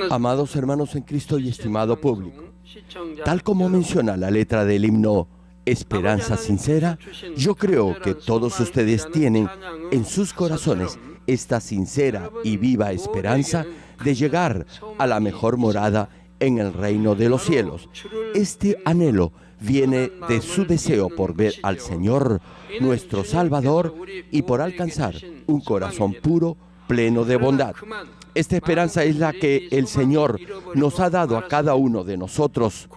Amados hermanos en Cristo y estimado público, tal como menciona la letra del himno Esperanza Sincera, yo creo que todos ustedes tienen en sus corazones esta sincera y viva esperanza de llegar a la mejor morada en el reino de los cielos. Este anhelo viene de su deseo por ver al Señor, nuestro Salvador, y por alcanzar un corazón puro, pleno de bondad. Esta esperanza es la que el Señor nos ha dado a cada uno de nosotros.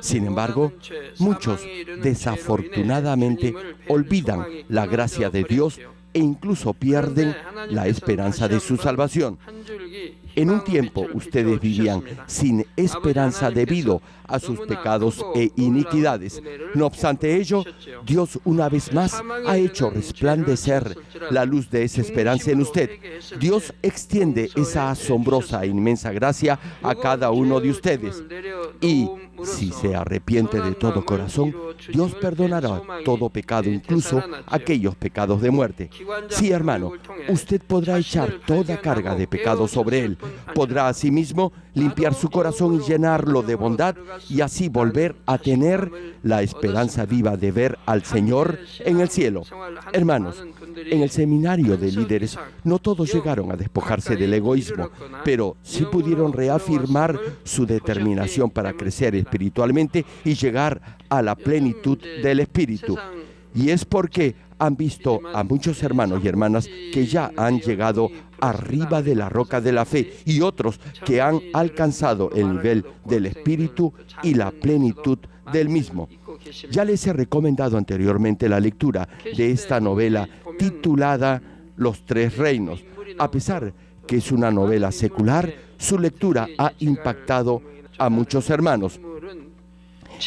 Sin embargo, muchos desafortunadamente olvidan la gracia de Dios e incluso pierden la esperanza de su salvación. En un tiempo ustedes vivían sin esperanza debido a sus pecados e iniquidades. No obstante ello, Dios una vez más ha hecho resplandecer la luz de esa esperanza en usted. Dios extiende esa asombrosa e inmensa gracia a cada uno de ustedes. Y si se arrepiente de todo corazón, Dios perdonará todo pecado, incluso aquellos pecados de muerte. Sí, hermano, usted podrá echar toda carga de pecado sobre Él. Podrá asimismo limpiar su corazón y llenarlo de bondad, y así volver a tener la esperanza viva de ver al Señor en el cielo. Hermanos, en el seminario de líderes no todos llegaron a despojarse del egoísmo, pero sí pudieron reafirmar su determinación para crecer espiritualmente y llegar a la plenitud del Espíritu. Y es porque han visto a muchos hermanos y hermanas que ya han llegado arriba de la roca de la fe, y otros que han alcanzado el nivel del Espíritu y la plenitud del mismo. Ya les he recomendado anteriormente la lectura de esta novela titulada Los Tres Reinos. A pesar que es una novela secular, su lectura ha impactado a muchos hermanos.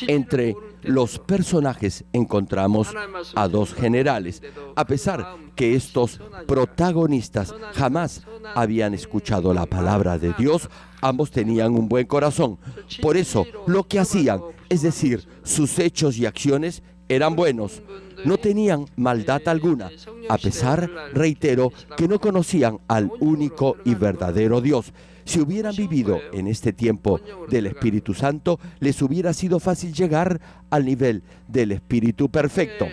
Entre los personajes encontramos a dos generales. A pesar que estos protagonistas jamás habían escuchado la palabra de Dios, ambos tenían un buen corazón. Por eso, lo que hacían, es decir, sus hechos y acciones, eran buenos. No tenían maldad alguna, a pesar, reitero, que no conocían al único y verdadero Dios. Si hubieran vivido en este tiempo del Espíritu Santo, les hubiera sido fácil llegar al nivel del Espíritu perfecto.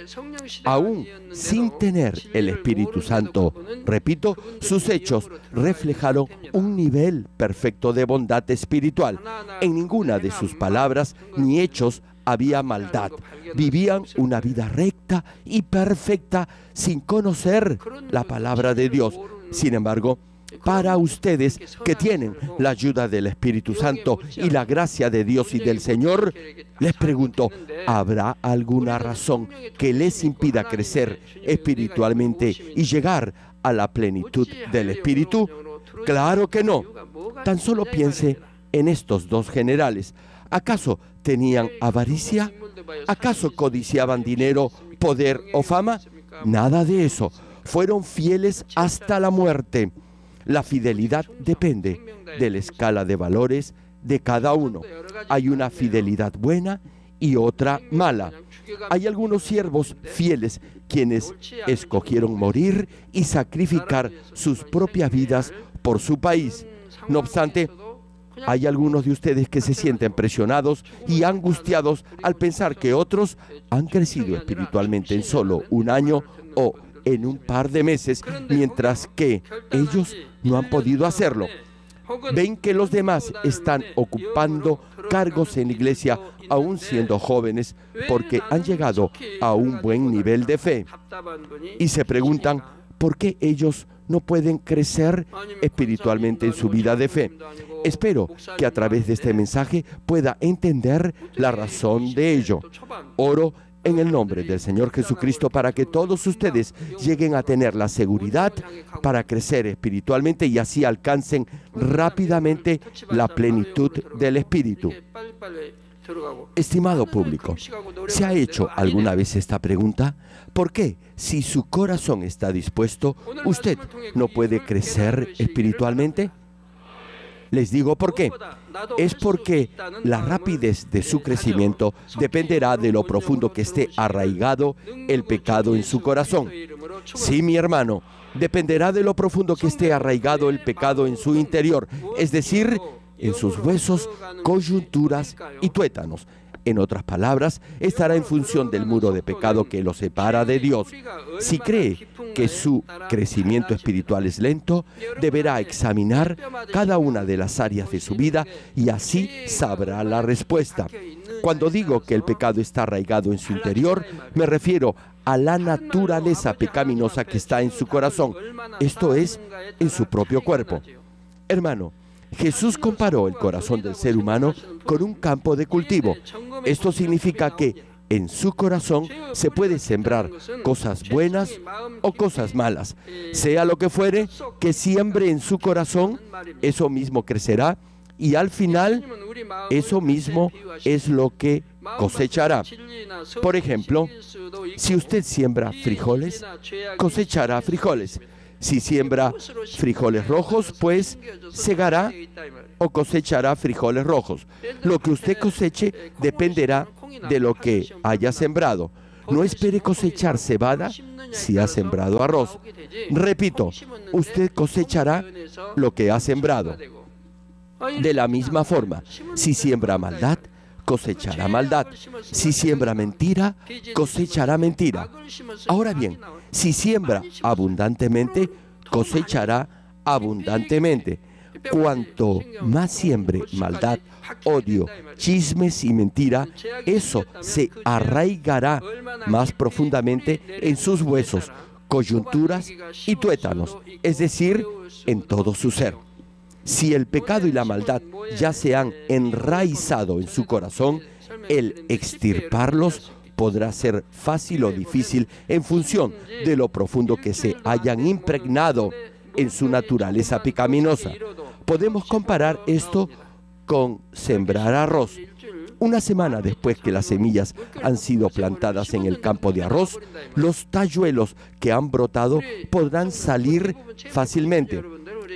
Aún sin tener el Espíritu Santo, repito, sus hechos reflejaron un nivel perfecto de bondad espiritual. En ninguna de sus palabras ni hechos había maldad. Vivían una vida recta y perfecta sin conocer la palabra de Dios. Sin embargo, para ustedes que tienen la ayuda del Espíritu Santo y la gracia de Dios y del Señor, les pregunto, ¿habrá alguna razón que les impida crecer espiritualmente y llegar a la plenitud del Espíritu? Claro que no. Tan solo piense en estos dos generales. ¿Acaso tenían avaricia? ¿Acaso codiciaban dinero, poder o fama? Nada de eso. Fueron fieles hasta la muerte. La fidelidad depende de la escala de valores de cada uno. Hay una fidelidad buena y otra mala. Hay algunos siervos fieles quienes escogieron morir y sacrificar sus propias vidas por su país. No obstante, hay algunos de ustedes que se sienten presionados y angustiados al pensar que otros han crecido espiritualmente en solo un año o en un par de meses, mientras que ellos no han podido hacerlo. Ven que los demás están ocupando cargos en la iglesia aún siendo jóvenes porque han llegado a un buen nivel de fe. Y se preguntan por qué ellos no pueden crecer espiritualmente en su vida de fe. Espero que a través de este mensaje pueda entender la razón de ello. Oro en el nombre del Señor Jesucristo para que todos ustedes lleguen a tener la seguridad para crecer espiritualmente y así alcancen rápidamente la plenitud del Espíritu. Estimado público, ¿se ha hecho alguna vez esta pregunta? ¿Por qué, si su corazón está dispuesto, usted no puede crecer espiritualmente? Les digo por qué. Es porque la rapidez de su crecimiento dependerá de lo profundo que esté arraigado el pecado en su corazón. Sí, mi hermano, dependerá de lo profundo que esté arraigado el pecado en su interior. Es decir, en sus huesos coyunturas y tuétanos. En otras palabras, estará en función del muro de pecado que lo separa de Dios. Si cree que su crecimiento espiritual es lento, deberá examinar cada una de las áreas de su vida y así sabrá la respuesta. Cuando digo que el pecado está arraigado en su interior, me refiero a la naturaleza pecaminosa que está en su corazón, esto es, en su propio cuerpo. Hermano, Jesús comparó el corazón del ser humano con un campo de cultivo. Esto significa que en su corazón se puede sembrar cosas buenas o cosas malas. Sea lo que fuere que siembre en su corazón, eso mismo crecerá y al final eso mismo es lo que cosechará. Por ejemplo, si usted siembra frijoles, cosechará frijoles. Si siembra frijoles rojos, pues segará o cosechará frijoles rojos. Lo que usted coseche dependerá de lo que haya sembrado. No espere cosechar cebada si ha sembrado arroz. Repito, usted cosechará lo que ha sembrado. De la misma forma, si siembra maldad, cosechará maldad. Si siembra mentira, cosechará mentira. Ahora bien, si siembra abundantemente, cosechará abundantemente. Cuanto más siembre maldad, odio, chismes y mentira, eso se arraigará más profundamente en sus huesos, coyunturas y tuétanos, es decir, en todo su ser. Si el pecado y la maldad ya se han enraizado en su corazón, el extirparlos podrá ser fácil o difícil en función de lo profundo que se hayan impregnado en su naturaleza pecaminosa. Podemos comparar esto con sembrar arroz. Una semana después que las semillas han sido plantadas en el campo de arroz, los talluelos que han brotado podrán salir fácilmente.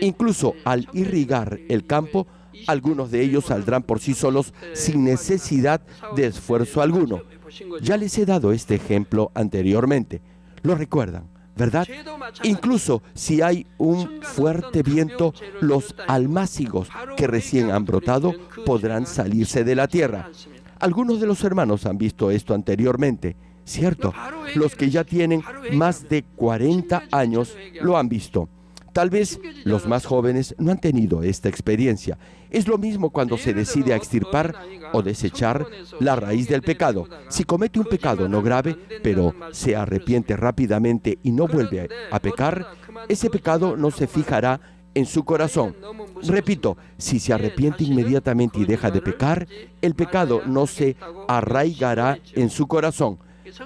Incluso al irrigar el campo, algunos de ellos saldrán por sí solos sin necesidad de esfuerzo alguno. Ya les he dado este ejemplo anteriormente. Lo recuerdan, ¿verdad? Incluso si hay un fuerte viento, los almácigos que recién han brotado podrán salirse de la tierra. Algunos de los hermanos han visto esto anteriormente, ¿cierto? Los que ya tienen más de 40 años lo han visto. Tal vez los más jóvenes no han tenido esta experiencia. Es lo mismo cuando se decide a extirpar o desechar la raíz del pecado. Si comete un pecado no grave, pero se arrepiente rápidamente y no vuelve a pecar, ese pecado no se fijará en su corazón. Repito, si se arrepiente inmediatamente y deja de pecar, el pecado no se arraigará en su corazón.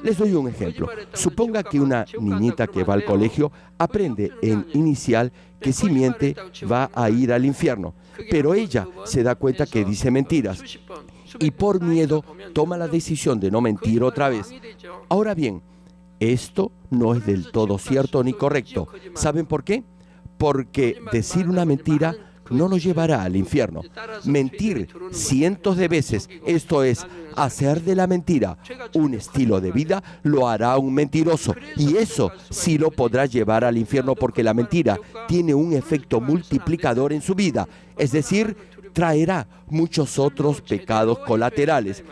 Les doy un ejemplo. Suponga que una niñita que va al colegio aprende en inicial que si miente va a ir al infierno, pero ella se da cuenta que dice mentiras y por miedo toma la decisión de no mentir otra vez. Ahora bien, esto no es del todo cierto ni correcto. ¿Saben por qué? Porque decir una mentira no nos llevará al infierno. Mentir cientos de veces, esto es, hacer de la mentira un estilo de vida, lo hará un mentiroso. Y eso sí lo podrá llevar al infierno porque la mentira tiene un efecto multiplicador en su vida. Es decir, traerá muchos otros pecados colaterales.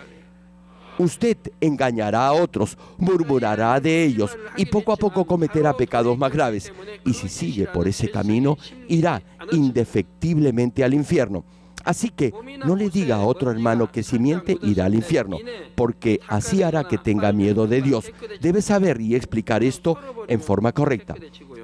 Usted engañará a otros, murmurará de ellos y poco a poco cometerá pecados más graves. Y si sigue por ese camino, irá indefectiblemente al infierno. Así que no le diga a otro hermano que si miente irá al infierno, porque así hará que tenga miedo de Dios. Debe saber y explicar esto en forma correcta.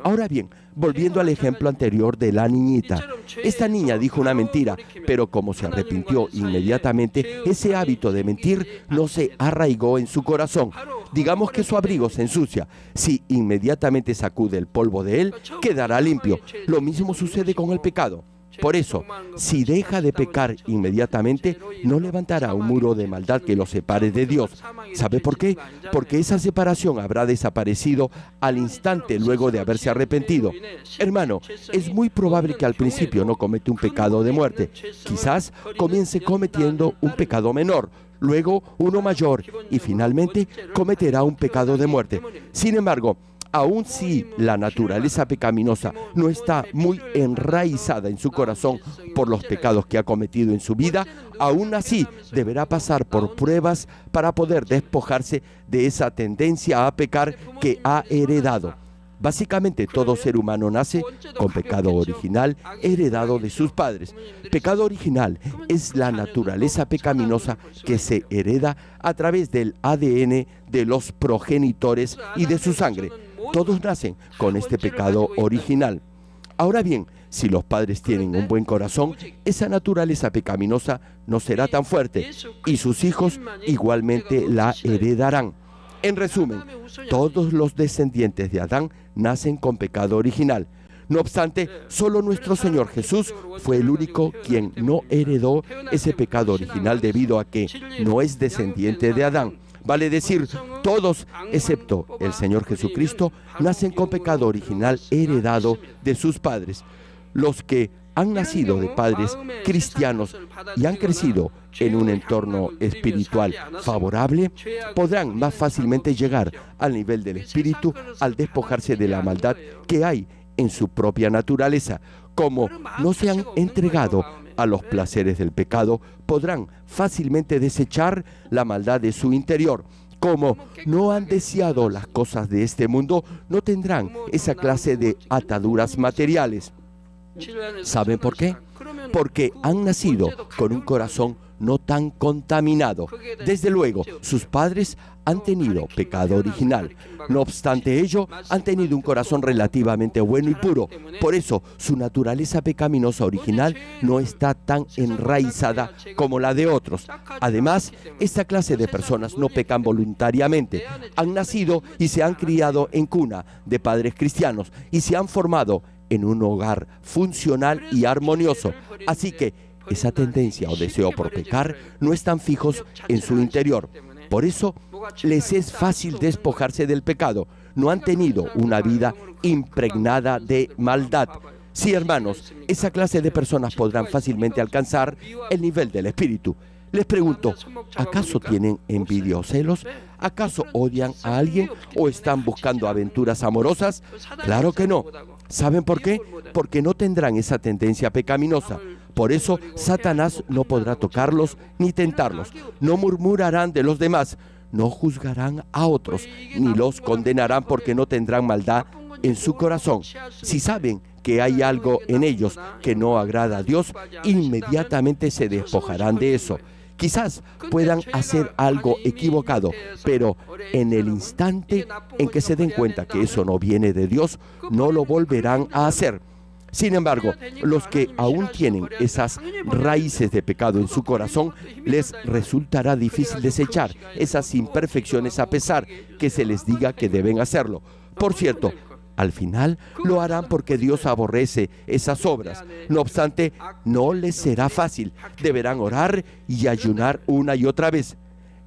Ahora bien, volviendo al ejemplo anterior de la niñita. Esta niña dijo una mentira, pero como se arrepintió inmediatamente, ese hábito de mentir no se arraigó en su corazón. Digamos que su abrigo se ensucia. Si inmediatamente sacude el polvo de él, quedará limpio. Lo mismo sucede con el pecado. Por eso, si deja de pecar inmediatamente, no levantará un muro de maldad que lo separe de Dios. ¿Sabe por qué? Porque esa separación habrá desaparecido al instante luego de haberse arrepentido. Hermano, es muy probable que al principio no comete un pecado de muerte. Quizás comience cometiendo un pecado menor, luego uno mayor y finalmente cometerá un pecado de muerte. Sin embargo, Aun si la naturaleza pecaminosa no está muy enraizada en su corazón por los pecados que ha cometido en su vida, aún así deberá pasar por pruebas para poder despojarse de esa tendencia a pecar que ha heredado. Básicamente, todo ser humano nace con pecado original heredado de sus padres. Pecado original es la naturaleza pecaminosa que se hereda a través del ADN de los progenitores y de su sangre. Todos nacen con este pecado original. Ahora bien, si los padres tienen un buen corazón, esa naturaleza pecaminosa no será tan fuerte y sus hijos igualmente la heredarán. En resumen, todos los descendientes de Adán nacen con pecado original. No obstante, solo nuestro Señor Jesús fue el único quien no heredó ese pecado original debido a que no es descendiente de Adán. Vale decir, todos, excepto el Señor Jesucristo, nacen con pecado original heredado de sus padres. Los que han nacido de padres cristianos y han crecido en un entorno espiritual favorable, podrán más fácilmente llegar al nivel del espíritu al despojarse de la maldad que hay en su propia naturaleza. Como no se han entregado a los placeres del pecado, podrán fácilmente desechar la maldad de su interior. Como no han deseado las cosas de este mundo, no tendrán esa clase de ataduras materiales. ¿Saben por qué? Porque han nacido con un corazón no tan contaminado. Desde luego, sus padres han tenido pecado original. No obstante ello, han tenido un corazón relativamente bueno y puro. Por eso, su naturaleza pecaminosa original no está tan enraizada como la de otros. Además, esta clase de personas no pecan voluntariamente. Han nacido y se han criado en cuna de padres cristianos y se han formado en un hogar funcional y armonioso. Así que esa tendencia o deseo por pecar no están fijos en su interior. Por eso les es fácil despojarse del pecado. No han tenido una vida impregnada de maldad. Sí, hermanos, esa clase de personas podrán fácilmente alcanzar el nivel del espíritu. Les pregunto, ¿acaso tienen envidia o celos? ¿Acaso odian a alguien o están buscando aventuras amorosas? Claro que no. ¿Saben por qué? Porque no tendrán esa tendencia pecaminosa. Por eso, Satanás no podrá tocarlos ni tentarlos. No murmurarán de los demás, no juzgarán a otros, ni los condenarán porque no tendrán maldad en su corazón. Si saben que hay algo en ellos que no agrada a Dios, inmediatamente se despojarán de eso. Quizás puedan hacer algo equivocado, pero en el instante en que se den cuenta que eso no viene de Dios, no lo volverán a hacer. Sin embargo, los que aún tienen esas raíces de pecado en su corazón, les resultará difícil desechar esas imperfecciones a pesar que se les diga que deben hacerlo. Por cierto, al final lo harán porque Dios aborrece esas obras. No obstante, no les será fácil. Deberán orar y ayunar una y otra vez.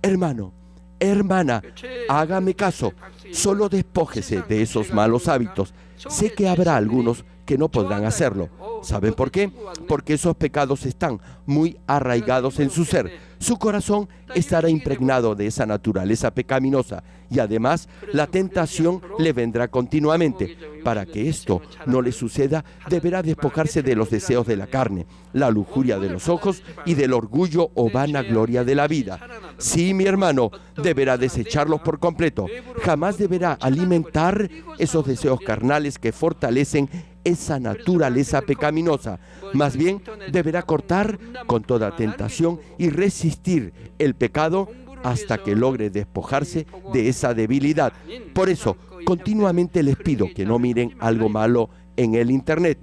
Hermano, hermana, hágame caso. Solo despójese de esos malos hábitos. Sé que habrá algunos que no podrán hacerlo. ¿Saben por qué? Porque esos pecados están muy arraigados en su ser. Su corazón estará impregnado de esa naturaleza pecaminosa y además la tentación le vendrá continuamente. Para que esto no le suceda, deberá despojarse de los deseos de la carne, la lujuria de los ojos y del orgullo o vanagloria de la vida. Sí, mi hermano, deberá desecharlos por completo. Jamás deberá alimentar esos deseos carnales que fortalecen esa naturaleza pecaminosa. Más bien, deberá cortar con toda tentación y resistir el pecado hasta que logre despojarse de esa debilidad. Por eso, continuamente les pido que no miren algo malo en el Internet,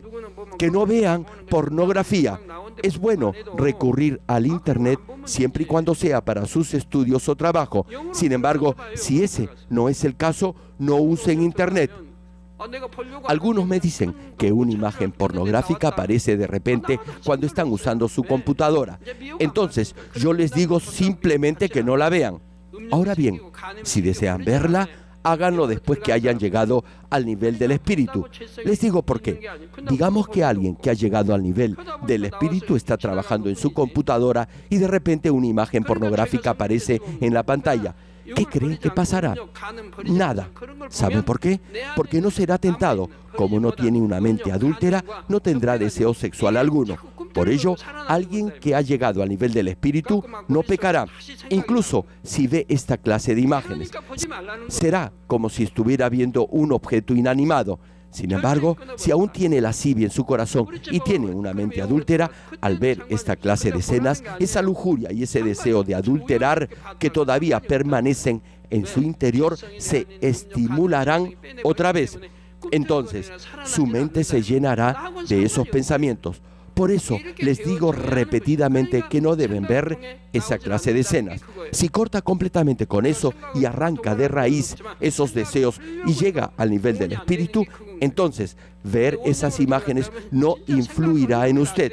que no vean pornografía. Es bueno recurrir al Internet siempre y cuando sea para sus estudios o trabajo. Sin embargo, si ese no es el caso, no usen Internet. Algunos me dicen que una imagen pornográfica aparece de repente cuando están usando su computadora. Entonces, yo les digo simplemente que no la vean. Ahora bien, si desean verla, háganlo después que hayan llegado al nivel del espíritu. Les digo por qué. Digamos que alguien que ha llegado al nivel del espíritu está trabajando en su computadora y de repente una imagen pornográfica aparece en la pantalla. ¿Qué creen que pasará? Nada. ¿Saben por qué? Porque no será tentado. Como no tiene una mente adúltera, no tendrá deseo sexual alguno. Por ello, alguien que ha llegado al nivel del espíritu no pecará, incluso si ve esta clase de imágenes. Será como si estuviera viendo un objeto inanimado. Sin embargo, si aún tiene lascivia en su corazón y tiene una mente adúltera, al ver esta clase de escenas, esa lujuria y ese deseo de adulterar que todavía permanecen en su interior se estimularán otra vez. Entonces, su mente se llenará de esos pensamientos. Por eso les digo repetidamente que no deben ver esa clase de escenas. Si corta completamente con eso y arranca de raíz esos deseos y llega al nivel del espíritu, entonces ver esas imágenes no influirá en usted.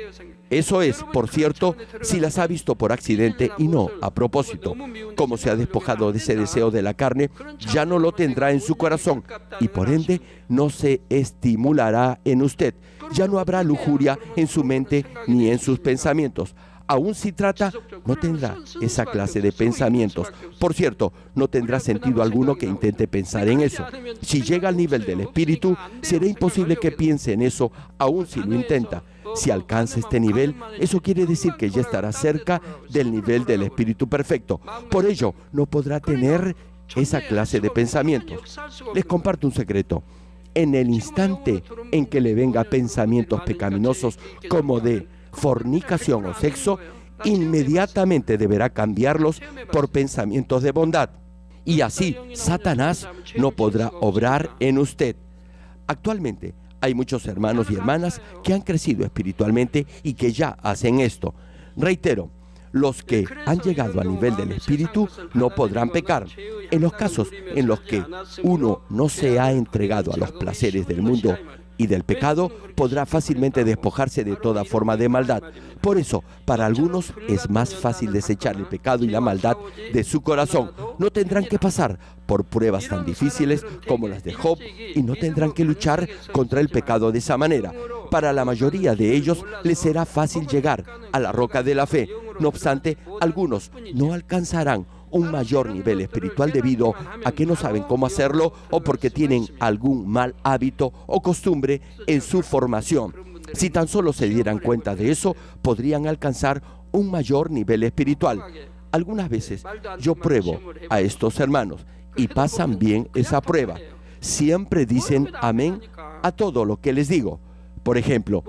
Eso es, por cierto, si las ha visto por accidente y no a propósito. Como se ha despojado de ese deseo de la carne, ya no lo tendrá en su corazón y por ende no se estimulará en usted. Ya no habrá lujuria en su mente ni en sus pensamientos. Aún si trata, no tendrá esa clase de pensamientos. Por cierto, no tendrá sentido alguno que intente pensar en eso. Si llega al nivel del espíritu, será imposible que piense en eso, aún si lo intenta. Si alcanza este nivel, eso quiere decir que ya estará cerca del nivel del espíritu perfecto. Por ello, no podrá tener esa clase de pensamientos. Les comparto un secreto. En el instante en que le venga pensamientos pecaminosos como de fornicación o sexo, inmediatamente deberá cambiarlos por pensamientos de bondad. Y así, Satanás no podrá obrar en usted. Actualmente, hay muchos hermanos y hermanas que han crecido espiritualmente y que ya hacen esto. Reitero, los que han llegado al nivel del espíritu no podrán pecar. En los casos en los que uno no se ha entregado a los placeres del mundo y del pecado, podrá fácilmente despojarse de toda forma de maldad. Por eso, para algunos es más fácil desechar el pecado y la maldad de su corazón. No tendrán que pasar por pruebas tan difíciles como las de Job y no tendrán que luchar contra el pecado de esa manera. Para la mayoría de ellos les será fácil llegar a la roca de la fe. No obstante, algunos no alcanzarán un mayor nivel espiritual debido a que no saben cómo hacerlo o porque tienen algún mal hábito o costumbre en su formación. Si tan solo se dieran cuenta de eso, podrían alcanzar un mayor nivel espiritual. Algunas veces yo pruebo a estos hermanos y pasan bien esa prueba. Siempre dicen amén a todo lo que les digo. Por ejemplo,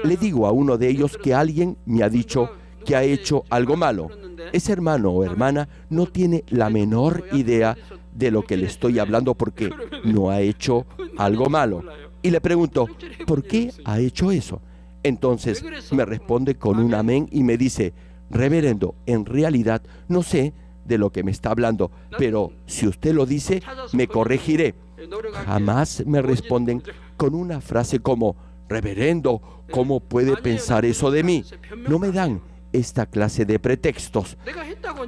le digo a uno de ellos que alguien me ha dicho que ha hecho algo malo. Ese hermano o hermana no tiene la menor idea de lo que le estoy hablando porque no ha hecho algo malo. Y le pregunto, ¿por qué ha hecho eso? Entonces me responde con un amén y me dice, reverendo, en realidad no sé de lo que me está hablando, pero si usted lo dice, me corregiré. Jamás me responden con una frase como, reverendo, ¿cómo puede pensar eso de mí? No me dan esta clase de pretextos.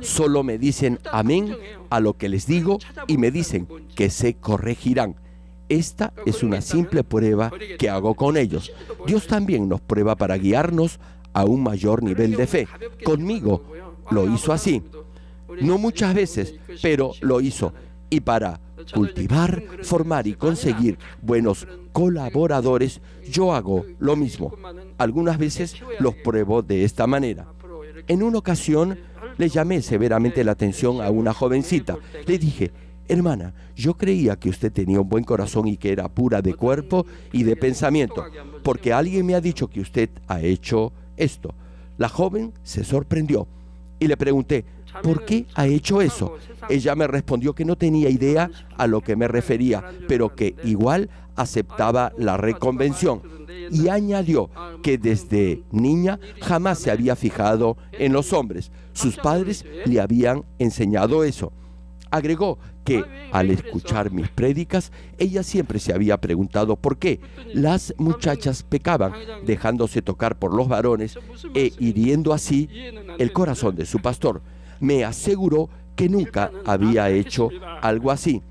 Solo me dicen amén a lo que les digo y me dicen que se corregirán. Esta es una simple prueba que hago con ellos. Dios también nos prueba para guiarnos a un mayor nivel de fe. Conmigo lo hizo así. No muchas veces, pero lo hizo. Y para cultivar, formar y conseguir buenos colaboradores, yo hago lo mismo. Algunas veces los pruebo de esta manera. En una ocasión le llamé severamente la atención a una jovencita. Le dije, hermana, yo creía que usted tenía un buen corazón y que era pura de cuerpo y de pensamiento, porque alguien me ha dicho que usted ha hecho esto. La joven se sorprendió y le pregunté, ¿por qué ha hecho eso? Ella me respondió que no tenía idea a lo que me refería, pero que igual aceptaba la reconvención. Y añadió que desde niña jamás se había fijado en los hombres. Sus padres le habían enseñado eso. Agregó que al escuchar mis prédicas, ella siempre se había preguntado por qué las muchachas pecaban, dejándose tocar por los varones e hiriendo así el corazón de su pastor. Me aseguró que nunca había hecho algo así.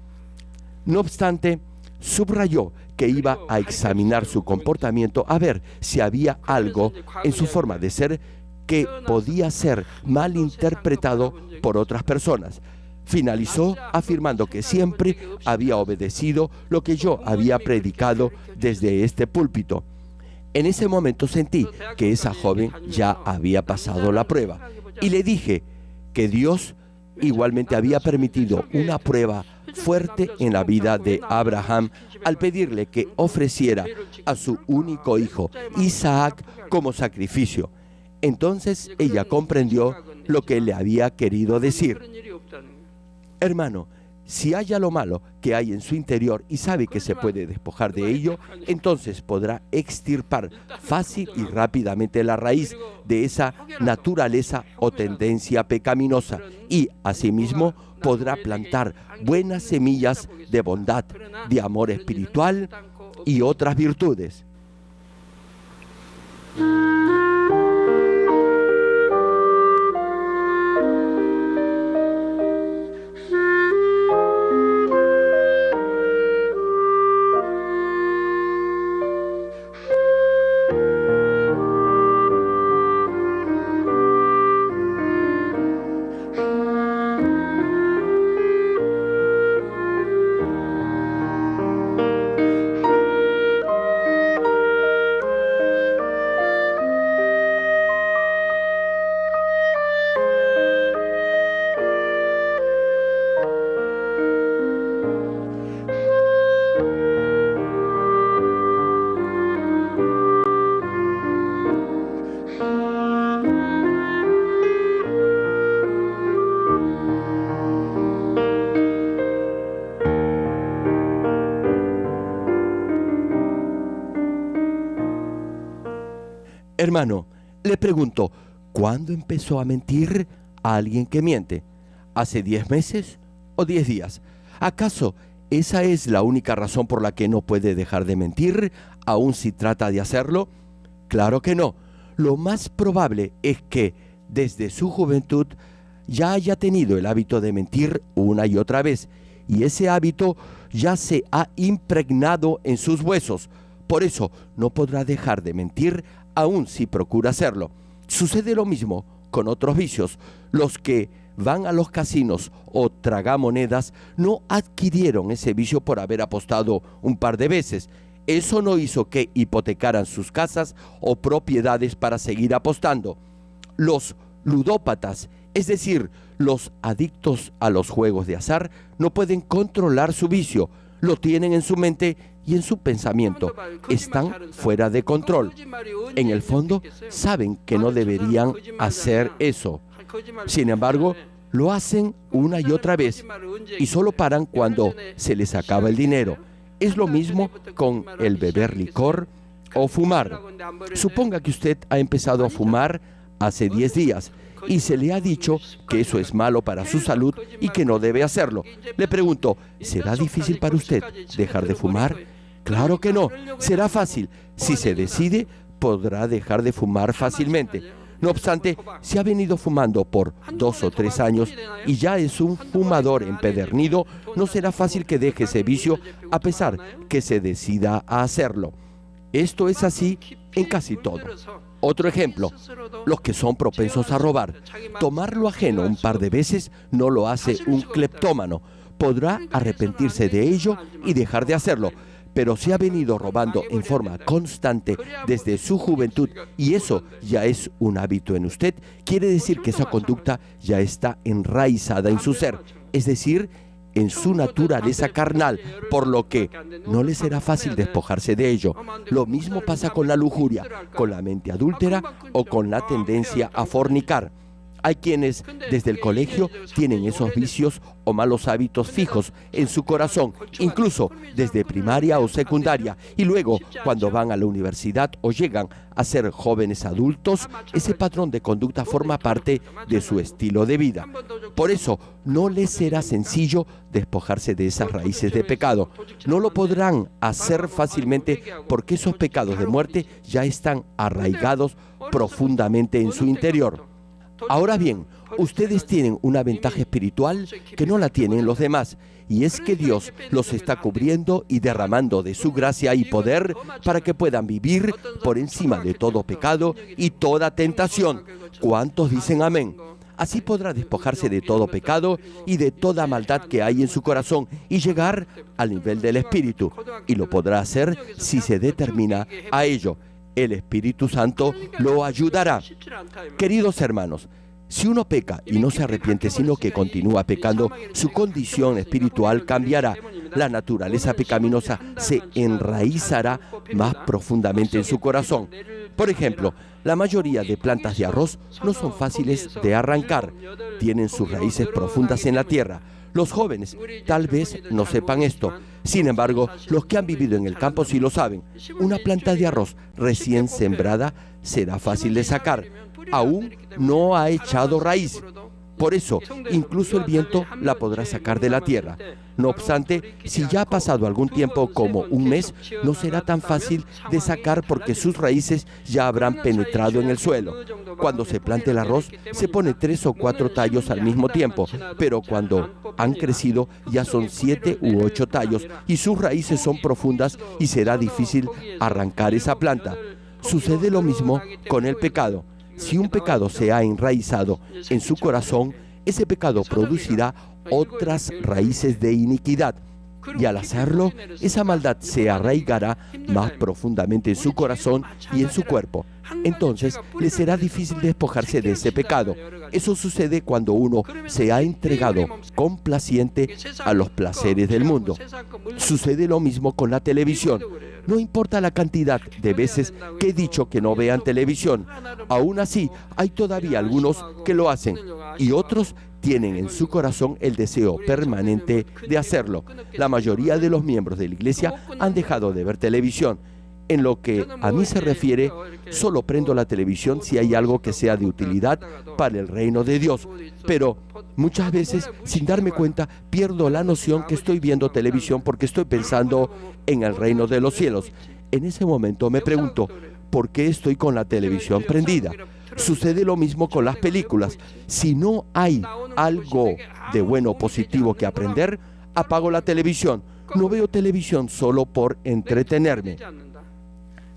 No obstante, subrayó que iba a examinar su comportamiento a ver si había algo en su forma de ser que podía ser malinterpretado por otras personas. Finalizó afirmando que siempre había obedecido lo que yo había predicado desde este púlpito. En ese momento sentí que esa joven ya había pasado la prueba y le dije que Dios igualmente había permitido una prueba fuerte en la vida de Abraham al pedirle que ofreciera a su único hijo, Isaac, como sacrificio. Entonces ella comprendió lo que le había querido decir. Hermano, si halla lo malo que hay en su interior y sabe que se puede despojar de ello, entonces podrá extirpar fácil y rápidamente la raíz de esa naturaleza o tendencia pecaminosa y, asimismo, podrá plantar buenas semillas de bondad, de amor espiritual y otras virtudes. Hermano, le pregunto, ¿cuándo empezó a mentir a alguien que miente? ¿Hace 10 meses o 10 días? ¿Acaso esa es la única razón por la que no puede dejar de mentir, aun si trata de hacerlo? Claro que no. Lo más probable es que desde su juventud ya haya tenido el hábito de mentir una y otra vez, y ese hábito ya se ha impregnado en sus huesos. Por eso no podrá dejar de mentir aun si procura hacerlo. Sucede lo mismo con otros vicios. Los que van a los casinos o tragamonedas no adquirieron ese vicio por haber apostado un par de veces. Eso no hizo que hipotecaran sus casas o propiedades para seguir apostando. Los ludópatas, es decir, los adictos a los juegos de azar, no pueden controlar su vicio. Lo tienen en su mente y en su pensamiento. Están fuera de control. En el fondo, saben que no deberían hacer eso. Sin embargo, lo hacen una y otra vez y solo paran cuando se les acaba el dinero. Es lo mismo con el beber licor o fumar. Suponga que usted ha empezado a fumar hace 10 días y se le ha dicho que eso es malo para su salud y que no debe hacerlo. Le pregunto, ¿será difícil para usted dejar de fumar? Claro que no, será fácil. Si se decide, podrá dejar de fumar fácilmente. No obstante, si ha venido fumando por 2 o 3 años y ya es un fumador empedernido, no será fácil que deje ese vicio a pesar que se decida a hacerlo. Esto es así en casi todo. Otro ejemplo, los que son propensos a robar. Tomar lo ajeno un par de veces no lo hace un cleptómano. Podrá arrepentirse de ello y dejar de hacerlo. Pero si ha venido robando en forma constante desde su juventud y eso ya es un hábito en usted, quiere decir que esa conducta ya está enraizada en su ser, es decir, en su naturaleza carnal, por lo que no le será fácil despojarse de ello. Lo mismo pasa con la lujuria, con la mente adúltera o con la tendencia a fornicar. Hay quienes desde el colegio tienen esos vicios o malos hábitos fijos en su corazón, incluso desde primaria o secundaria, y luego cuando van a la universidad o llegan a ser jóvenes adultos, ese patrón de conducta forma parte de su estilo de vida. Por eso no les será sencillo despojarse de esas raíces de pecado. No lo podrán hacer fácilmente porque esos pecados de muerte ya están arraigados profundamente en su interior. Ahora bien, ustedes tienen una ventaja espiritual que no la tienen los demás, y es que Dios los está cubriendo y derramando de su gracia y poder para que puedan vivir por encima de todo pecado y toda tentación. ¿Cuántos dicen amén? Así podrá despojarse de todo pecado y de toda maldad que hay en su corazón y llegar al nivel del Espíritu. Y lo podrá hacer si se determina a ello. El Espíritu Santo lo ayudará. Queridos hermanos, si uno peca y no se arrepiente, sino que continúa pecando, su condición espiritual cambiará. La naturaleza pecaminosa se enraizará más profundamente en su corazón. Por ejemplo, la mayoría de plantas de arroz no son fáciles de arrancar. Tienen sus raíces profundas en la tierra. Los jóvenes tal vez no sepan esto. Sin embargo, los que han vivido en el campo sí lo saben. Una planta de arroz recién sembrada será fácil de sacar. Aún no ha echado raíz. Por eso, incluso el viento la podrá sacar de la tierra. No obstante, si ya ha pasado algún tiempo, como un mes, no será tan fácil de sacar porque sus raíces ya habrán penetrado en el suelo. Cuando se planta el arroz, se pone 3 o 4 tallos al mismo tiempo, pero cuando han crecido ya son 7 u 8 tallos y sus raíces son profundas y será difícil arrancar esa planta. Sucede lo mismo con el pecado. Si un pecado se ha enraizado en su corazón, ese pecado producirá otras raíces de iniquidad. Y al hacerlo, esa maldad se arraigará más profundamente en su corazón y en su cuerpo. Entonces, le será difícil despojarse de ese pecado. Eso sucede cuando uno se ha entregado complaciente a los placeres del mundo. Sucede lo mismo con la televisión. No importa la cantidad de veces que he dicho que no vean televisión, aún así hay todavía algunos que lo hacen y otros tienen en su corazón el deseo permanente de hacerlo. La mayoría de los miembros de la iglesia han dejado de ver televisión. En lo que a mí se refiere, solo prendo la televisión si hay algo que sea de utilidad para el reino de Dios. Pero muchas veces, sin darme cuenta, pierdo la noción que estoy viendo televisión porque estoy pensando en el reino de los cielos. En ese momento me pregunto, ¿por qué estoy con la televisión prendida? Sucede lo mismo con las películas. Si no hay algo de bueno o positivo que aprender, apago la televisión. No veo televisión solo por entretenerme.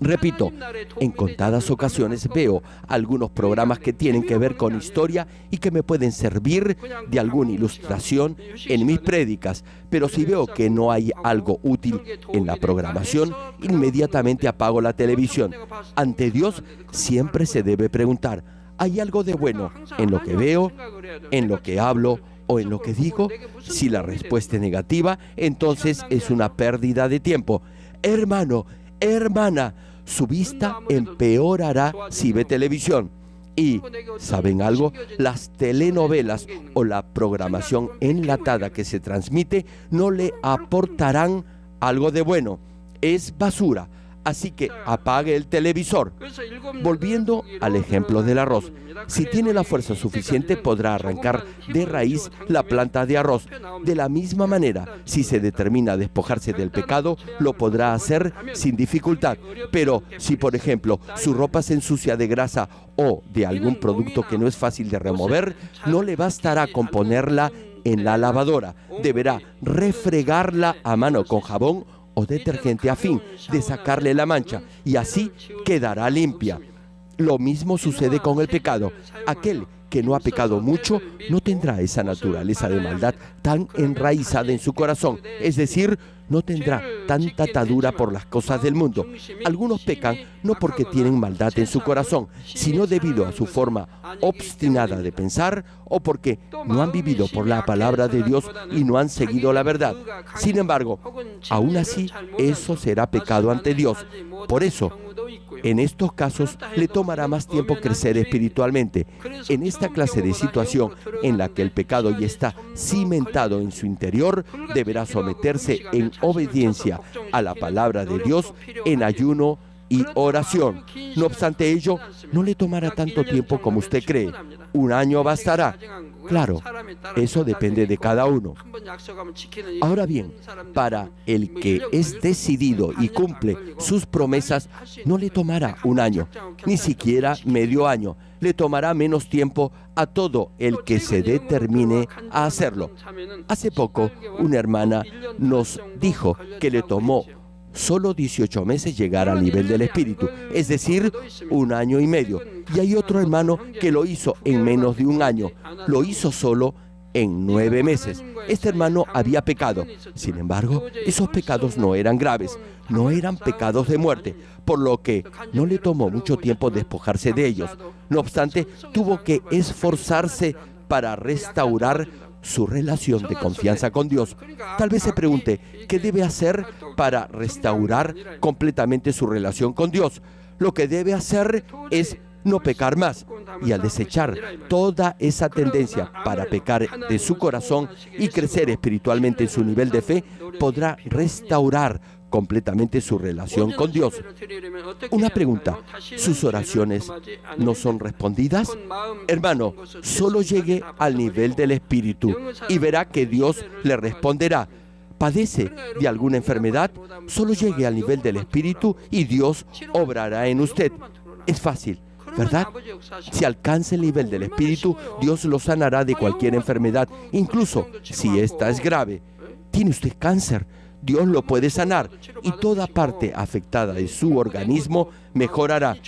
Repito, en contadas ocasiones veo algunos programas que tienen que ver con historia y que me pueden servir de alguna ilustración en mis prédicas, pero si veo que no hay algo útil en la programación, inmediatamente apago la televisión. Ante Dios siempre se debe preguntar, ¿hay algo de bueno en lo que veo, en lo que hablo o en lo que digo? Si la respuesta es negativa, entonces es una pérdida de tiempo. Hermano, hermana, su vista empeorará si ve televisión. Y, ¿saben algo? Las telenovelas o la programación enlatada que se transmite no le aportarán algo de bueno. Es basura. Así que apague el televisor. Volviendo al ejemplo del arroz, si tiene la fuerza suficiente podrá arrancar de raíz la planta de arroz. De la misma manera, si se determina a despojarse del pecado, lo podrá hacer sin dificultad. Pero si, por ejemplo, su ropa se ensucia de grasa o de algún producto que no es fácil de remover, no le bastará con ponerla en la lavadora. Deberá refregarla a mano con jabón o detergente a fin de sacarle la mancha, y así quedará limpia. Lo mismo sucede con el pecado. Aquel que no ha pecado mucho no tendrá esa naturaleza de maldad tan enraizada en su corazón, es decir, no tendrá tanta atadura por las cosas del mundo. Algunos pecan no porque tienen maldad en su corazón, sino debido a su forma obstinada de pensar o porque no han vivido por la palabra de Dios y no han seguido la verdad. Sin embargo, aún así, eso será pecado ante Dios. Por eso, en estos casos, le tomará más tiempo crecer espiritualmente. En esta clase de situación en la que el pecado ya está cimentado en su interior, deberá someterse en obediencia a la palabra de Dios en ayuno y oración. No obstante ello, no le tomará tanto tiempo como usted cree. 1 año bastará. Claro, eso depende de cada uno. Ahora bien, para el que es decidido y cumple sus promesas, no le tomará 1 año, ni siquiera medio año. Le tomará menos tiempo a todo el que se determine a hacerlo. Hace poco, una hermana nos dijo que le tomó solo 18 meses llegar al nivel del Espíritu, es decir, 1 año y medio. Y hay otro hermano que lo hizo en menos de 1 año, lo hizo solo en 9 meses. Este hermano había pecado. Sin embargo, esos pecados no eran graves, no eran pecados de muerte, por lo que no le tomó mucho tiempo despojarse de ellos. No obstante, tuvo que esforzarse para restaurar su relación de confianza con Dios. Tal vez se pregunte, ¿qué debe hacer para restaurar completamente su relación con Dios? Lo que debe hacer es no pecar más. Y al desechar toda esa tendencia para pecar de su corazón y crecer espiritualmente en su nivel de fe, podrá restaurar completamente su relación con Dios. Una pregunta, ¿sus oraciones no son respondidas? Hermano, solo llegue al nivel del Espíritu y verá que Dios le responderá. ¿Padece de alguna enfermedad? Solo llegue al nivel del Espíritu y Dios obrará en usted. Es fácil, ¿verdad? Si alcanza el nivel del Espíritu, Dios lo sanará de cualquier enfermedad, incluso si esta es grave. ¿Tiene usted cáncer? Dios lo puede sanar y toda parte afectada de su organismo mejorará.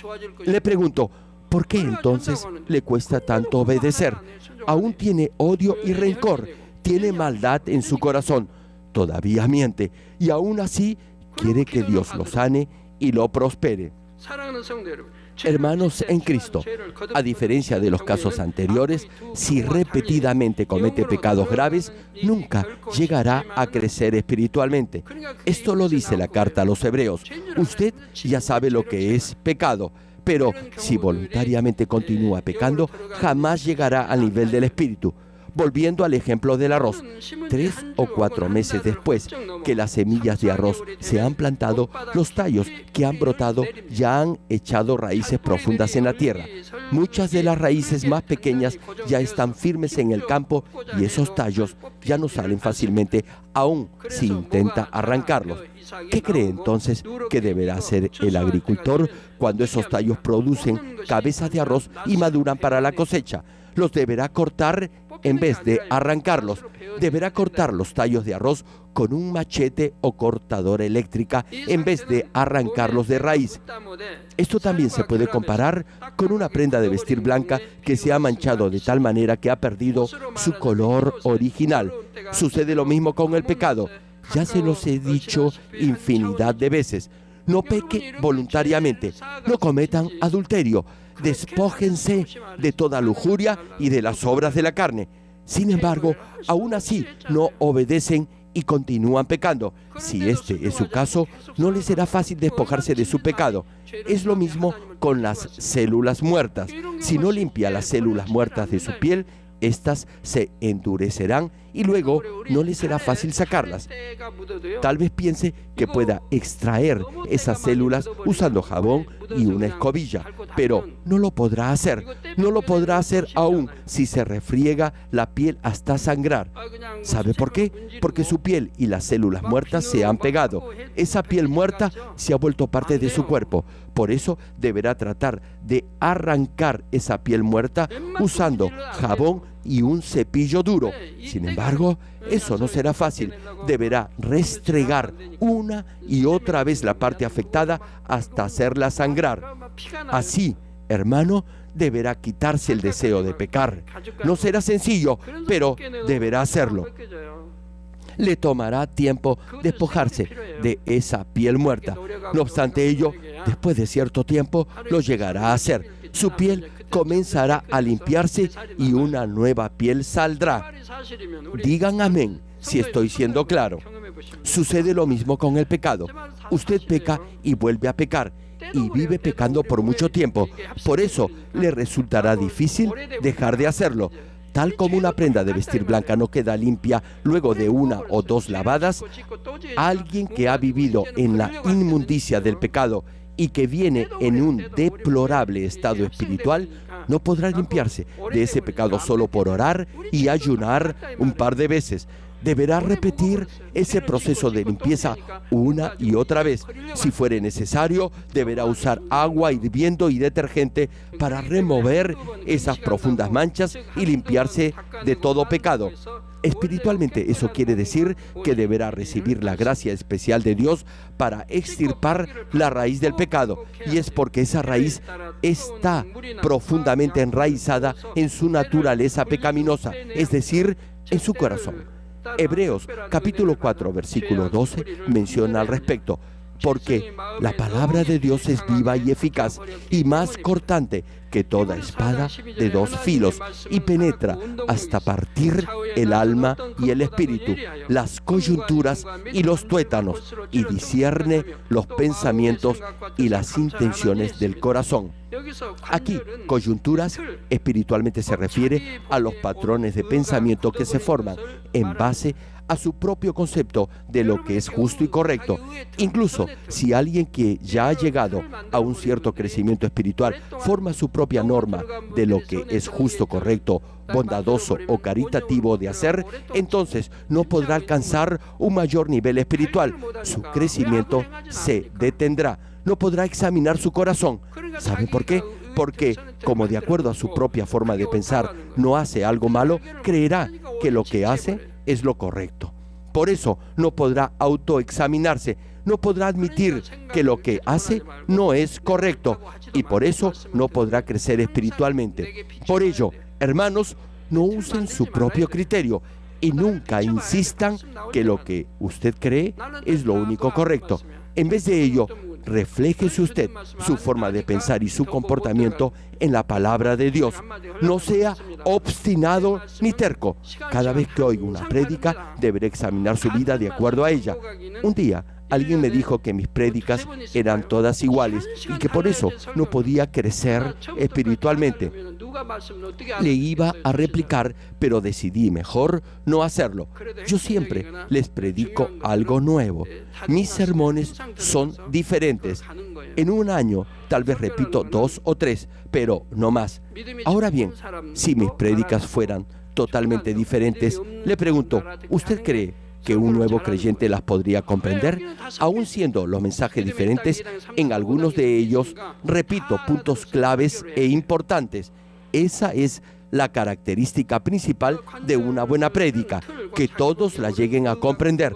Le pregunto, ¿por qué entonces le cuesta tanto obedecer? Aún tiene odio y rencor, tiene maldad en su corazón, todavía miente y aún así quiere que Dios lo sane y lo prospere. Hermanos en Cristo, a diferencia de los casos anteriores, si repetidamente comete pecados graves, nunca llegará a crecer espiritualmente. Esto lo dice la carta a los Hebreos. Usted ya sabe lo que es pecado, pero si voluntariamente continúa pecando, jamás llegará al nivel del Espíritu. Volviendo al ejemplo del arroz, 3 o 4 meses después que las semillas de arroz se han plantado, los tallos que han brotado ya han echado raíces profundas en la tierra. Muchas de las raíces más pequeñas ya están firmes en el campo y esos tallos ya no salen fácilmente, aun si intenta arrancarlos. ¿Qué cree entonces que deberá hacer el agricultor cuando esos tallos producen cabezas de arroz y maduran para la cosecha? Los deberá cortar en vez de arrancarlos. Deberá cortar los tallos de arroz con un machete o cortadora eléctrica en vez de arrancarlos de raíz. Esto también se puede comparar con una prenda de vestir blanca que se ha manchado de tal manera que ha perdido su color original. Sucede lo mismo con el pecado. Ya se los he dicho infinidad de veces. No peque voluntariamente, no cometan adulterio, despójense de toda lujuria y de las obras de la carne. Sin embargo, aún así no obedecen y continúan pecando. Si este es su caso, no les será fácil despojarse de su pecado. Es lo mismo con las células muertas. Si no limpia las células muertas de su piel, estas se endurecerán y luego no le será fácil sacarlas. Tal vez piense que pueda extraer esas células usando jabón y una escobilla, pero no lo podrá hacer. No lo podrá hacer aún si se refriega la piel hasta sangrar. ¿Sabe por qué? Porque su piel y las células muertas se han pegado. Esa piel muerta se ha vuelto parte de su cuerpo. Por eso deberá tratar de arrancar esa piel muerta usando jabón y un cepillo duro. Sin embargo, eso no será fácil. Deberá restregar una y otra vez la parte afectada hasta hacerla sangrar. Así, hermano, deberá quitarse el deseo de pecar. No será sencillo, pero deberá hacerlo. Le tomará tiempo despojarse de esa piel muerta. No obstante ello, después de cierto tiempo, lo llegará a hacer. Su piel comenzará a limpiarse y una nueva piel saldrá. Digan amén si estoy siendo claro. Sucede lo mismo con el pecado. Usted peca y vuelve a pecar y vive pecando por mucho tiempo. Por eso le resultará difícil dejar de hacerlo. Tal como una prenda de vestir blanca no queda limpia luego de 1 o 2 lavadas, alguien que ha vivido en la inmundicia del pecado y que viene en un deplorable estado espiritual, no podrá limpiarse de ese pecado solo por orar y ayunar un par de veces. Deberá repetir ese proceso de limpieza una y otra vez. Si fuere necesario, deberá usar agua hirviendo y detergente para remover esas profundas manchas y limpiarse de todo pecado. Espiritualmente, eso quiere decir que deberá recibir la gracia especial de Dios para extirpar la raíz del pecado. Y es porque esa raíz está profundamente enraizada en su naturaleza pecaminosa, es decir, en su corazón. Hebreos capítulo 4, versículo 12 menciona al respecto. Porque la palabra de Dios es viva y eficaz y más cortante que toda espada de dos filos y penetra hasta partir el alma y el espíritu, las coyunturas y los tuétanos, y discierne los pensamientos y las intenciones del corazón. Aquí, coyunturas espiritualmente se refiere a los patrones de pensamiento que se forman en base a su propio concepto de lo que es justo y correcto. Incluso si alguien que ya ha llegado a un cierto crecimiento espiritual forma su propia norma de lo que es justo, correcto, bondadoso o caritativo de hacer, entonces no podrá alcanzar un mayor nivel espiritual. Su crecimiento se detendrá. No podrá examinar su corazón. ¿Saben por qué? Porque, como de acuerdo a su propia forma de pensar, no hace algo malo, creerá que lo que hace es lo correcto. Por eso no podrá autoexaminarse, no podrá admitir que lo que hace no es correcto y por eso no podrá crecer espiritualmente. Por ello, hermanos, no usen su propio criterio y nunca insistan que lo que usted cree es lo único correcto. En vez de ello, refléjese usted su forma de pensar y su comportamiento en la palabra de Dios. No sea obstinado ni terco. Cada vez que oiga una prédica, deberá examinar su vida de acuerdo a ella. Un día, alguien me dijo que mis prédicas eran todas iguales y que por eso no podía crecer espiritualmente. Le iba a replicar, pero decidí mejor no hacerlo. Yo siempre les predico algo nuevo. Mis sermones son diferentes. En un año tal vez repito 2 o 3, pero no más. Ahora bien, si mis prédicas fueran totalmente diferentes, le pregunto, ¿usted cree que un nuevo creyente las podría comprender? Aun siendo los mensajes diferentes, en algunos de ellos repito puntos claves e importantes. Esa es la característica principal de una buena prédica, que todos la lleguen a comprender,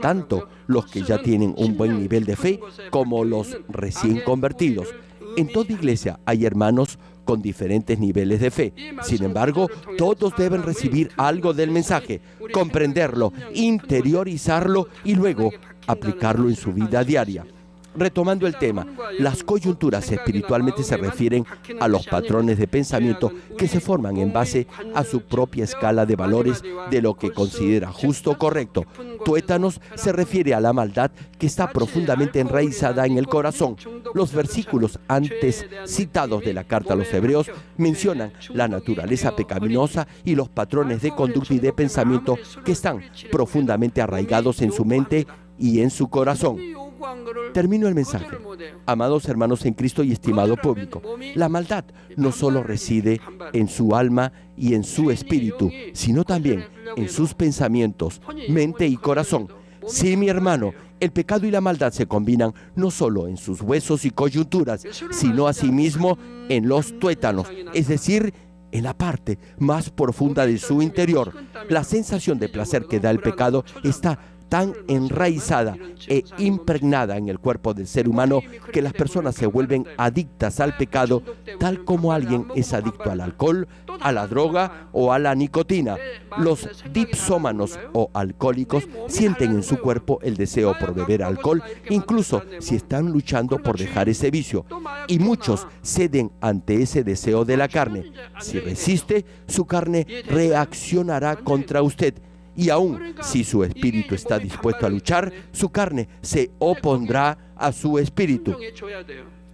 tanto los que ya tienen un buen nivel de fe como los recién convertidos. En toda iglesia hay hermanos con diferentes niveles de fe. Sin embargo, todos deben recibir algo del mensaje, comprenderlo, interiorizarlo y luego aplicarlo en su vida diaria. Retomando el tema, las coyunturas espiritualmente se refieren a los patrones de pensamiento que se forman en base a su propia escala de valores de lo que considera justo o correcto. Tuétanos se refiere a la maldad que está profundamente enraizada en el corazón. Los versículos antes citados de la carta a los Hebreos mencionan la naturaleza pecaminosa y los patrones de conducta y de pensamiento que están profundamente arraigados en su mente y en su corazón. Termino el mensaje. Amados hermanos en Cristo y estimado público, la maldad no solo reside en su alma y en su espíritu, sino también en sus pensamientos, mente y corazón. Sí, mi hermano, el pecado y la maldad se combinan no solo en sus huesos y coyunturas, sino asimismo en los tuétanos, es decir, en la parte más profunda de su interior. La sensación de placer que da el pecado está tan enraizada e impregnada en el cuerpo del ser humano que las personas se vuelven adictas al pecado, tal como alguien es adicto al alcohol, a la droga o a la nicotina. Los dipsómanos o alcohólicos sienten en su cuerpo el deseo por beber alcohol, incluso si están luchando por dejar ese vicio. Y muchos ceden ante ese deseo de la carne. Si resiste, su carne reaccionará contra usted. Y aun si su espíritu está dispuesto a luchar, su carne se opondrá a su espíritu.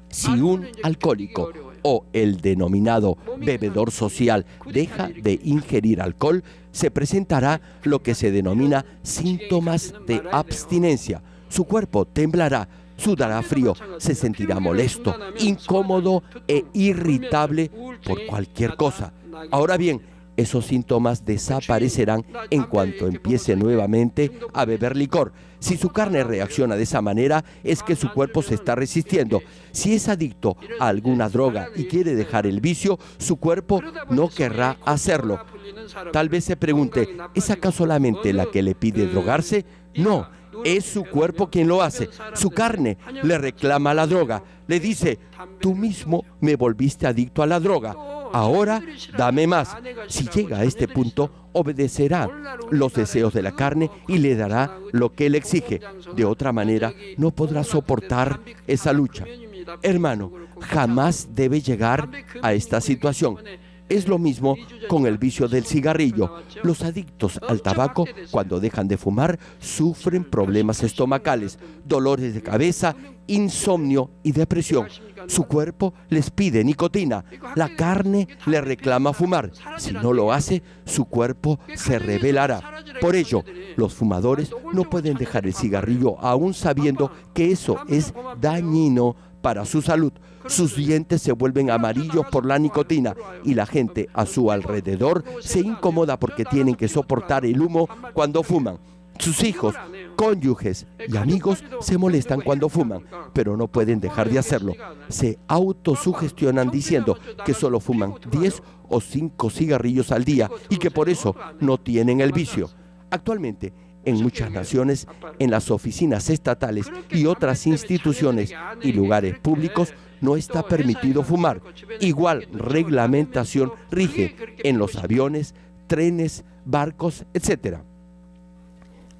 Si un alcohólico o el denominado bebedor social deja de ingerir alcohol, se presentará lo que se denomina síntomas de abstinencia. Su cuerpo temblará, sudará frío, se sentirá molesto, incómodo e irritable por cualquier cosa. Ahora bien, esos síntomas desaparecerán en cuanto empiece nuevamente a beber licor. Si su carne reacciona de esa manera, es que su cuerpo se está resistiendo. Si es adicto a alguna droga y quiere dejar el vicio, su cuerpo no querrá hacerlo. Tal vez se pregunte, ¿es acaso la mente la que le pide drogarse? No, es su cuerpo quien lo hace. Su carne le reclama la droga. Le dice, tú mismo me volviste adicto a la droga. Ahora, dame más. Si llega a este punto, obedecerá los deseos de la carne y le dará lo que él exige. De otra manera, no podrá soportar esa lucha. Hermano, jamás debe llegar a esta situación. Es lo mismo con el vicio del cigarrillo. Los adictos al tabaco, cuando dejan de fumar, sufren problemas estomacales, dolores de cabeza, insomnio y depresión. Su cuerpo les pide nicotina. La carne le reclama fumar. Si no lo hace, su cuerpo se rebelará. Por ello, los fumadores no pueden dejar el cigarrillo aún sabiendo que eso es dañino para su salud. Sus dientes se vuelven amarillos por la nicotina y la gente a su alrededor se incomoda porque tienen que soportar el humo cuando fuman. Sus hijos, cónyuges y amigos se molestan cuando fuman, pero no pueden dejar de hacerlo. Se autosugestionan diciendo que solo fuman 10 o 5 cigarrillos al día y que por eso no tienen el vicio. Actualmente, en muchas naciones, en las oficinas estatales y otras instituciones y lugares públicos, no está permitido fumar. Igual reglamentación rige en los aviones, trenes, barcos, etc.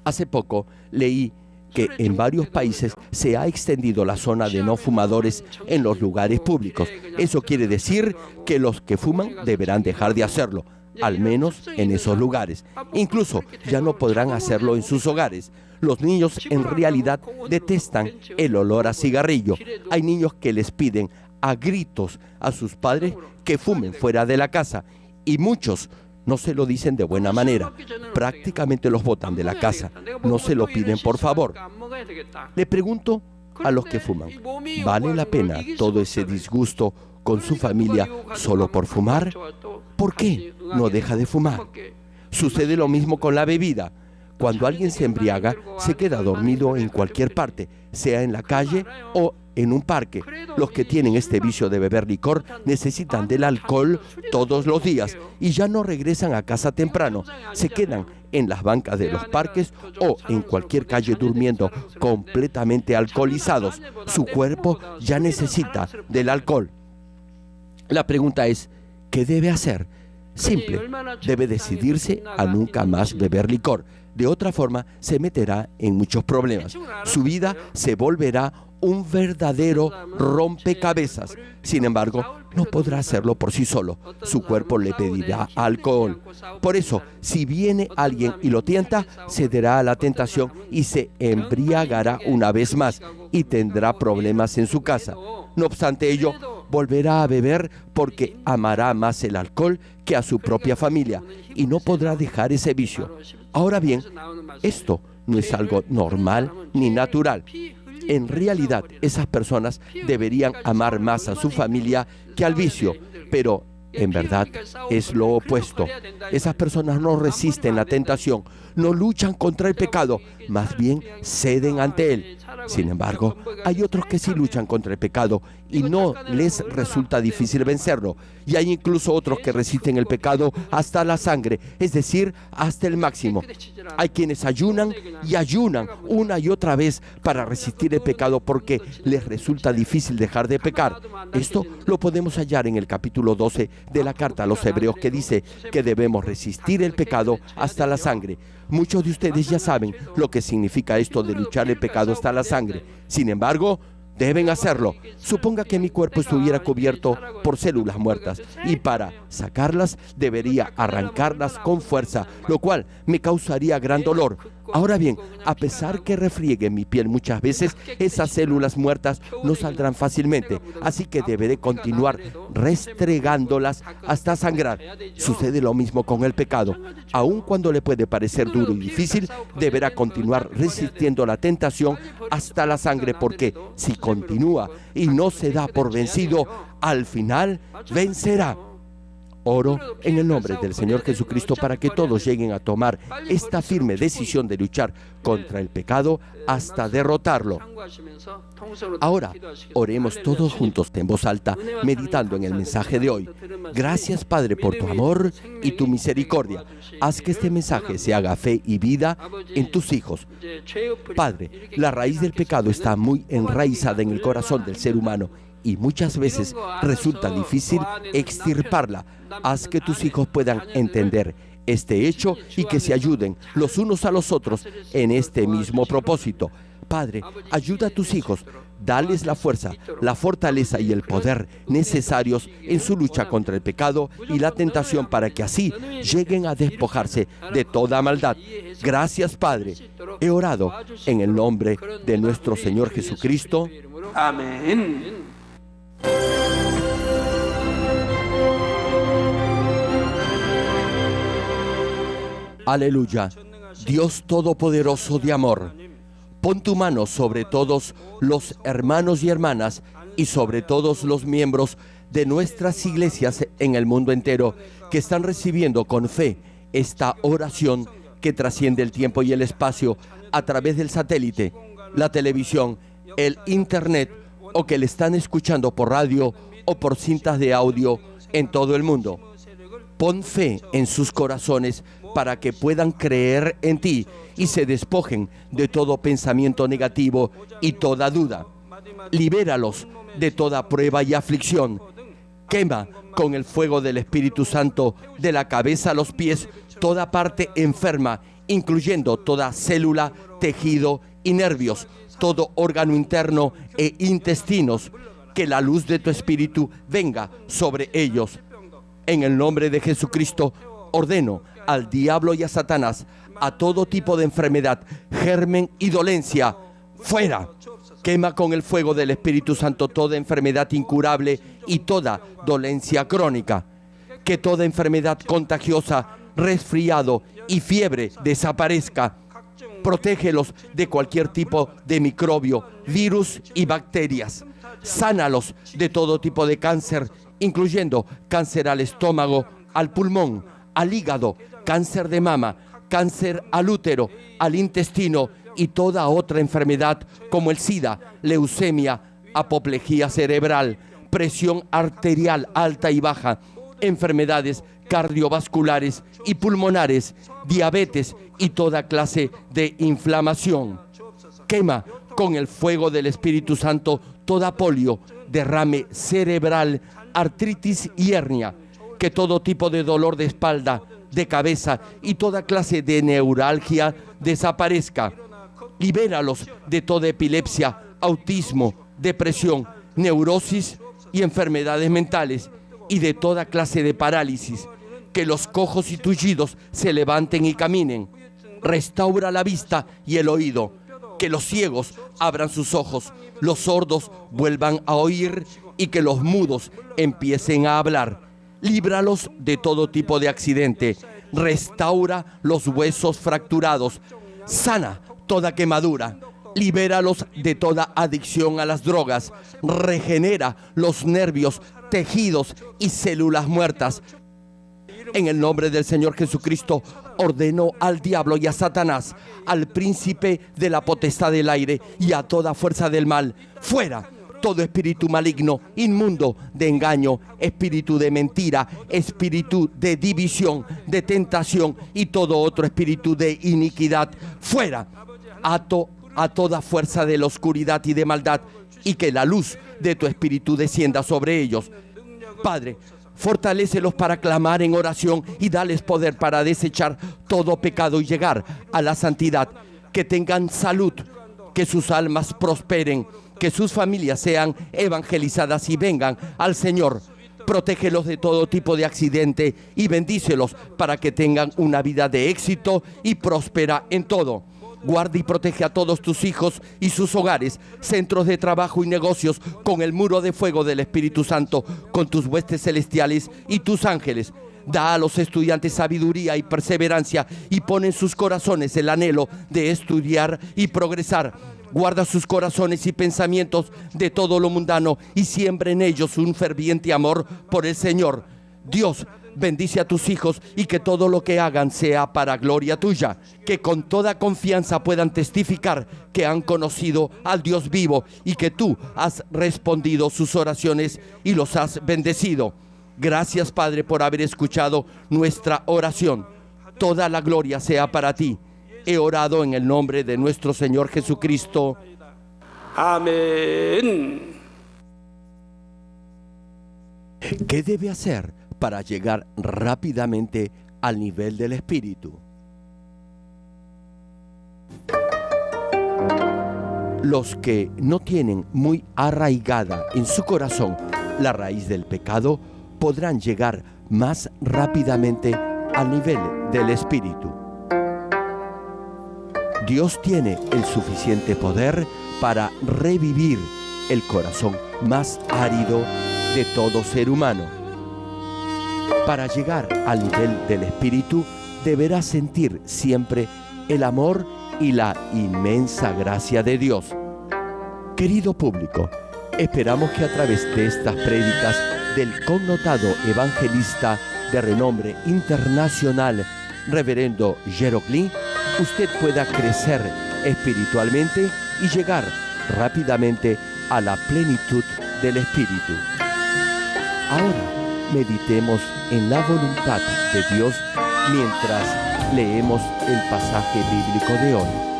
Hace poco leí que en varios países se ha extendido la zona de no fumadores en los lugares públicos. Eso quiere decir que los que fuman deberán dejar de hacerlo, al menos en esos lugares. Incluso ya no podrán hacerlo en sus hogares. Los niños en realidad detestan el olor a cigarrillo. Hay niños que les piden a gritos a sus padres que fumen fuera de la casa y muchos no se lo dicen de buena manera. Prácticamente los botan de la casa. No se lo piden por favor. Le pregunto a los que fuman, ¿vale la pena todo ese disgusto con su familia solo por fumar? ¿Por qué no deja de fumar? Sucede lo mismo con la bebida. Cuando alguien se embriaga, se queda dormido en cualquier parte, sea en la calle o en un parque. Los que tienen este vicio de beber licor necesitan del alcohol todos los días y ya no regresan a casa temprano. Se quedan en las bancas de los parques o en cualquier calle durmiendo completamente alcoholizados. Su cuerpo ya necesita del alcohol. La pregunta es, ¿qué debe hacer? Simple, debe decidirse a nunca más beber licor. De otra forma, se meterá en muchos problemas. Su vida se volverá un verdadero rompecabezas. Sin embargo, no podrá hacerlo por sí solo. Su cuerpo le pedirá alcohol. Por eso, si viene alguien y lo tienta, cederá a la tentación y se embriagará una vez más y tendrá problemas en su casa. No obstante ello, volverá a beber porque amará más el alcohol que a su propia familia y no podrá dejar ese vicio. Ahora bien, esto no es algo normal ni natural. En realidad, esas personas deberían amar más a su familia que al vicio, pero en verdad es lo opuesto. Esas personas no resisten la tentación, no luchan contra el pecado, más bien ceden ante él. Sin embargo, hay otros que sí luchan contra el pecado y no les resulta difícil vencerlo. Y hay incluso otros que resisten el pecado hasta la sangre, es decir, hasta el máximo. Hay quienes ayunan y ayunan una y otra vez para resistir el pecado porque les resulta difícil dejar de pecar. Esto lo podemos hallar en el capítulo 12 de la carta a los Hebreos, que dice que debemos resistir el pecado hasta la sangre. Muchos de ustedes ya saben lo que significa esto de luchar el pecado hasta la sangre. Sin embargo, deben hacerlo. Suponga que mi cuerpo estuviera cubierto por células muertas y para sacarlas debería arrancarlas con fuerza, lo cual me causaría gran dolor. Ahora bien, a pesar que refriegue mi piel muchas veces, esas células muertas no saldrán fácilmente, así que deberé continuar restregándolas hasta sangrar. Sucede lo mismo con el pecado. Aun cuando le puede parecer duro y difícil, deberá continuar resistiendo la tentación hasta la sangre, porque si continúa y no se da por vencido, al final vencerá. Oro en el nombre del Señor Jesucristo para que todos lleguen a tomar esta firme decisión de luchar contra el pecado hasta derrotarlo. Ahora, oremos todos juntos en voz alta, meditando en el mensaje de hoy. Gracias, Padre, por tu amor y tu misericordia. Haz que este mensaje se haga fe y vida en tus hijos. Padre, la raíz del pecado está muy enraizada en el corazón del ser humano y muchas veces resulta difícil extirparla. Haz que tus hijos puedan entender este hecho y que se ayuden los unos a los otros en este mismo propósito. Padre, ayuda a tus hijos, dales la fuerza, la fortaleza y el poder necesarios en su lucha contra el pecado y la tentación para que así lleguen a despojarse de toda maldad. Gracias, Padre. He orado en el nombre de nuestro Señor Jesucristo. Amén. Aleluya. Dios Todopoderoso de amor, pon tu mano sobre todos los hermanos y hermanas y sobre todos los miembros de nuestras iglesias en el mundo entero que están recibiendo con fe esta oración que trasciende el tiempo y el espacio a través del satélite, la televisión, el internet o que le están escuchando por radio o por cintas de audio en todo el mundo. Pon fe en sus corazones para que puedan creer en ti y se despojen de todo pensamiento negativo y toda duda. Libéralos de toda prueba y aflicción. Quema con el fuego del Espíritu Santo de la cabeza a los pies toda parte enferma, incluyendo toda célula, tejido y nervios, todo órgano interno e intestinos. Que la luz de tu Espíritu venga sobre ellos. En el nombre de Jesucristo, ordeno al diablo y a Satanás, a todo tipo de enfermedad, germen y dolencia, fuera. Quema con el fuego del Espíritu Santo toda enfermedad incurable y toda dolencia crónica. Que toda enfermedad contagiosa, resfriado y fiebre desaparezca. Protégelos de cualquier tipo de microbio, virus y bacterias. Sánalos de todo tipo de cáncer, incluyendo cáncer al estómago, al pulmón, al hígado, cáncer de mama, cáncer al útero, al intestino y toda otra enfermedad como el SIDA, leucemia, apoplejía cerebral, presión arterial alta y baja, enfermedades cardiovasculares y pulmonares, diabetes y toda clase de inflamación. Quema con el fuego del Espíritu Santo toda polio, derrame cerebral, artritis y hernia. Que todo tipo de dolor de espalda, de cabeza y toda clase de neuralgia desaparezca. Libéralos de toda epilepsia, autismo, depresión, neurosis y enfermedades mentales y de toda clase de parálisis. Que los cojos y tullidos se levanten y caminen. Restaura la vista y el oído. Que los ciegos abran sus ojos, los sordos vuelvan a oír y que los mudos empiecen a hablar. Líbralos de todo tipo de accidente. Restaura los huesos fracturados. Sana toda quemadura. Libéralos de toda adicción a las drogas. Regenera los nervios, tejidos y células muertas. En el nombre del Señor Jesucristo, ordeno al diablo y a Satanás, al príncipe de la potestad del aire y a toda fuerza del mal, fuera. Todo espíritu maligno, inmundo, de engaño, espíritu de mentira, espíritu de división, de tentación y todo otro espíritu de iniquidad, fuera. Ato a toda fuerza de la oscuridad y de maldad y que la luz de tu espíritu descienda sobre ellos. Padre, fortalécelos para clamar en oración y dales poder para desechar todo pecado y llegar a la santidad. Que tengan salud, que sus almas prosperen, que sus familias sean evangelizadas y vengan al Señor. Protégelos de todo tipo de accidente y bendícelos para que tengan una vida de éxito y próspera en todo. Guarda y protege a todos tus hijos y sus hogares, centros de trabajo y negocios con el muro de fuego del Espíritu Santo, con tus huestes celestiales y tus ángeles. Da a los estudiantes sabiduría y perseverancia y pon en sus corazones el anhelo de estudiar y progresar. Guarda sus corazones y pensamientos de todo lo mundano y siembra en ellos un ferviente amor por el Señor. Dios, bendice a tus hijos y que todo lo que hagan sea para gloria tuya, que con toda confianza puedan testificar que han conocido al Dios vivo y que tú has respondido sus oraciones y los has bendecido. Gracias, Padre, por haber escuchado nuestra oración. Toda la gloria sea para ti. He orado en el nombre de nuestro Señor Jesucristo. Amén. ¿Qué debe hacer para llegar rápidamente al nivel del Espíritu? Los que no tienen muy arraigada en su corazón la raíz del pecado podrán llegar más rápidamente al nivel del Espíritu. Dios tiene el suficiente poder para revivir el corazón más árido de todo ser humano. Para llegar al nivel del Espíritu, deberás sentir siempre el amor y la inmensa gracia de Dios. Querido público, esperamos que a través de estas prédicas del connotado evangelista de renombre internacional, Reverendo Gerald Green, usted pueda crecer espiritualmente y llegar rápidamente a la plenitud del Espíritu. Ahora meditemos en la voluntad de Dios mientras leemos el pasaje bíblico de hoy.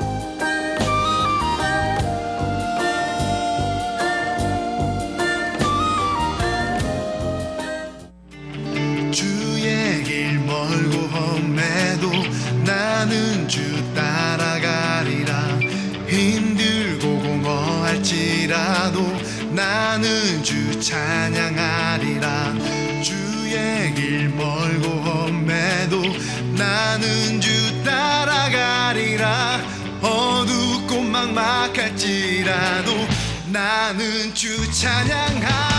주의 길 멀고 험해도 나는 주 따라가리라. 힘들고 공허할지라도 나는 주 찬양하리라. 주의 길 멀고 험해도 나는 주 따라가리라. 어둡고 막막할지라도 나는 주 찬양하리라.